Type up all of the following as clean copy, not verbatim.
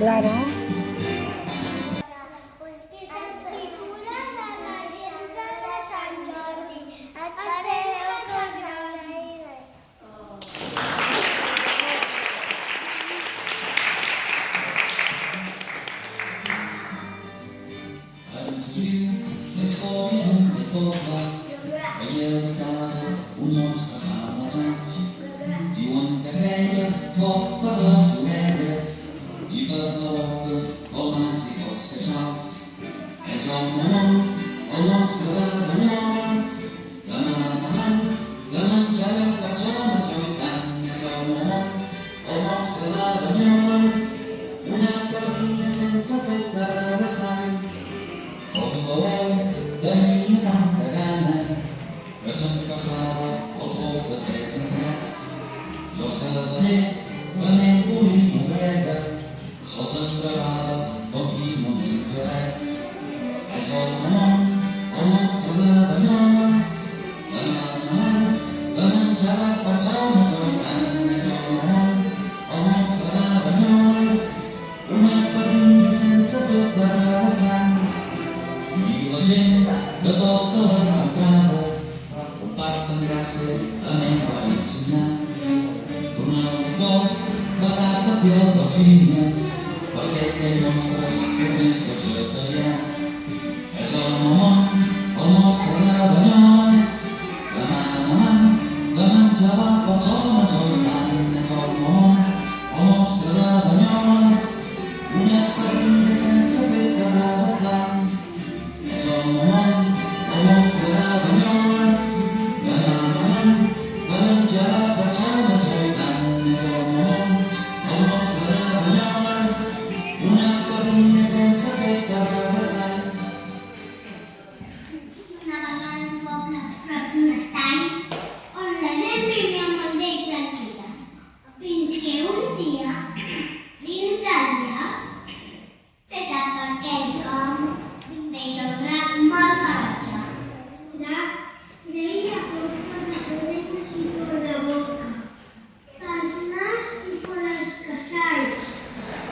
Clar, no? Un monstre fa molts anys, diuen que creia foc per les orelles i per la boca com els i els queixals. És el monstre de Banyoles, demanant de menjar a persones o tant. És el monstre de Banyoles, una pardilla sense fet de revessant. Com veureu, tenia tanta gana que se'n passava els vols de 3 en 3 i els cavallers venent volint brega se'ls entregava com qui no menja res. És el monstre de Banyoles, de menjar a persones o tant. És el monstre de Banyoles, una pardilla sense fet de revessant. I la gent de tota l'entrada comparten gràcia a mi per ensenyar. Donant-li dolç, patates i albergínies perquè aquell monstre es tornés vegetarià. És el monstre de Banyoles, demanant de menjar a persones o tant. És el monstre de Banyoles, una pardilla sense fet de reveslant. És el monstre de Banyoles, demanant de menjar a persones o tant. És el monstre de Banyoles, una pardilla sense fet de reveslant. Una vegada en un poble prop d'un estany on la gent vivia molt bé i tranquil·la, fins que un dia, dins del llac, se sap per què deixa un drac molt ferotge. El drac creia por les orelles i por la boca, pel nas i per els casals.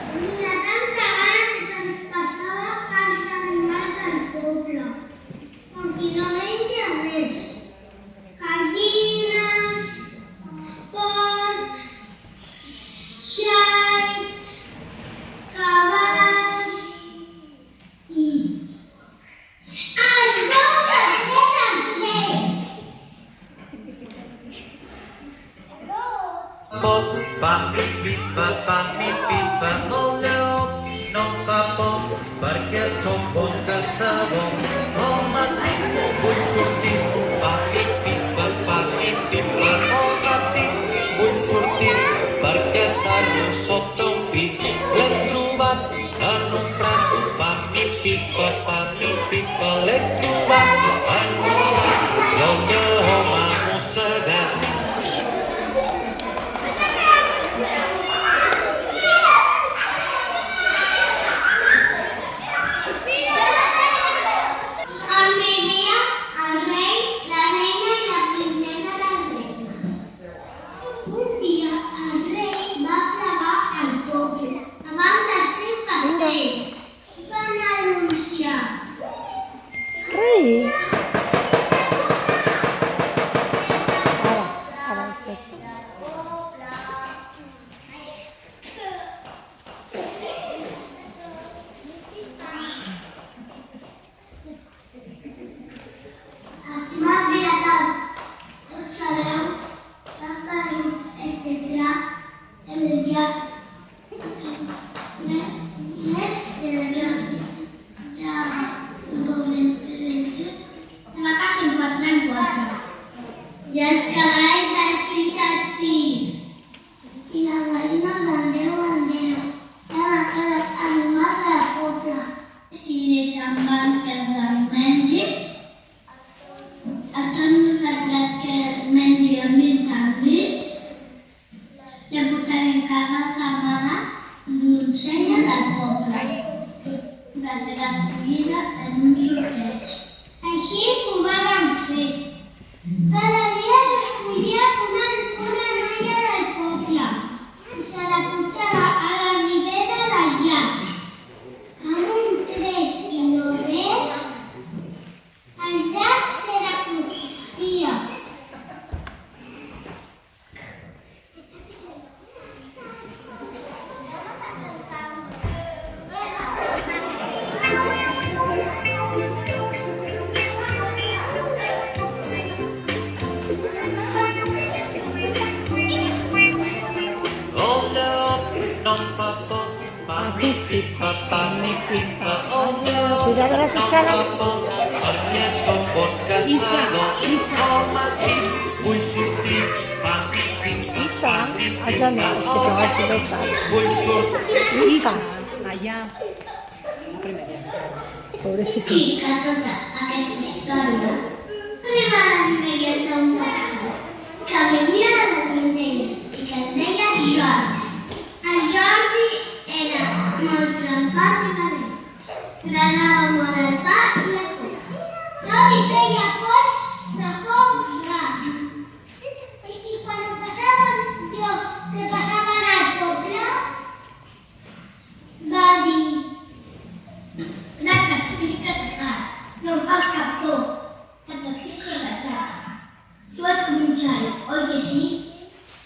Tenia tanta gana que se'ns passava als animals del poble, com qui no menja res. Gallines, porcs, xais, cavalls i els bous els tenen tres. Pam, pipa, el lleó no em fa por perquè som bon caçador. Al matí vull sortir, pam, pipa, al matí vull sortir perquè s'arro sota un pi. L'hem trobat en un prat, pam, pipa, l'hem trobat en un prat i el lleó m'ha mossegat. On vivia el rei, la reina i la princesa del regne. Un dia el rei va plegar al poble davant del seu castell i van anunciar: Rei! Ara, espera. Estimats vilatans, tots sabeu que ha caigut el llac més de la gràcia. Ja de vacat en 4 en 4. I els cavalls del 6 al 6. I la gallina del 10 al 10. Cada animal de la poble. Si se'n van que els mengi, a tots nosaltres que mengi el mig canvi, le portarem cada setmana d'ocella del poble, de ser escollida en un sorteig. Així ho vam fer. Cada dia s'escollia una noia del poble i se la portava a la ribera del llac. sa skala. Perquè som bon caçador. Com a pits, vull sortir, pins, Isa, asa na, es que va si besa. vull sortir. Isa, Allà. La primera. pobrecito. I que tota aquesta història arriba a la vivia d'un pastor que vivia a les muntanyes i que es deia Jordi. El Jordi era molt trempat i valent, però anava molt al pa i a tot. No li feia pols de com rap. I quan ho passaven llocs que passaven al poble, va dir: no em fas cap por, et explico la trama. Tu ets com un xai, oi que sí?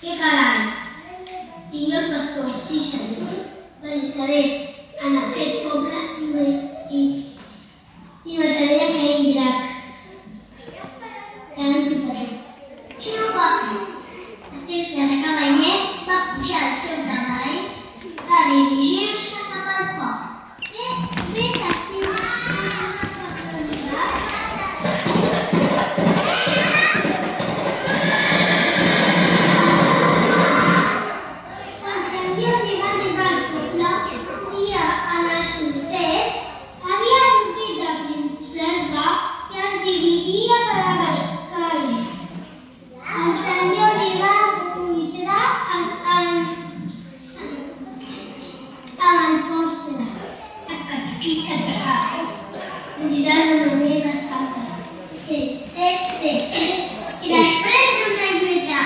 Que carai! I jo el pastor, sí senyor, seré en aquest poble i mataré aquell drac. Que no t'hi pasó. Si no pot, aquesta de cavallet va pujar al seu cavall a dirigir-se cap al poble. Vet aquí. I després d'una lluita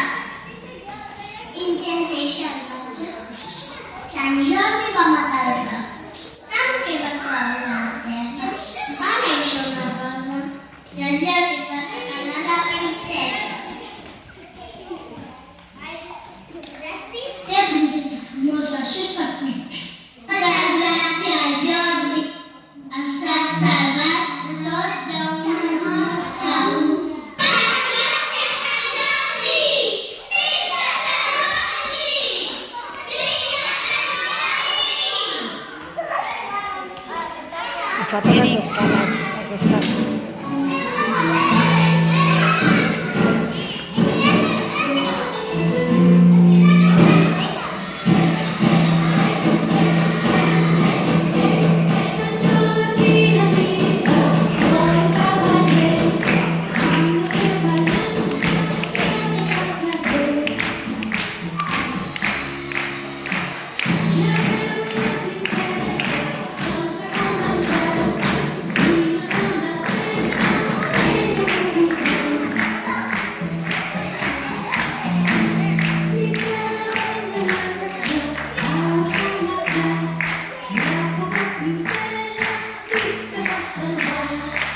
intensa i salvatge, Sant Jordi va matar el drac. Tant que va caure a la terra, va néixer una rosa. Sant Jordi va regalar la princesa. La princesa famosa, això és per tu. Per gràcia a Jordi, ha estat salvat tot d'un monstre. Em falten les escales, les escales. Princesa, visca a salvar.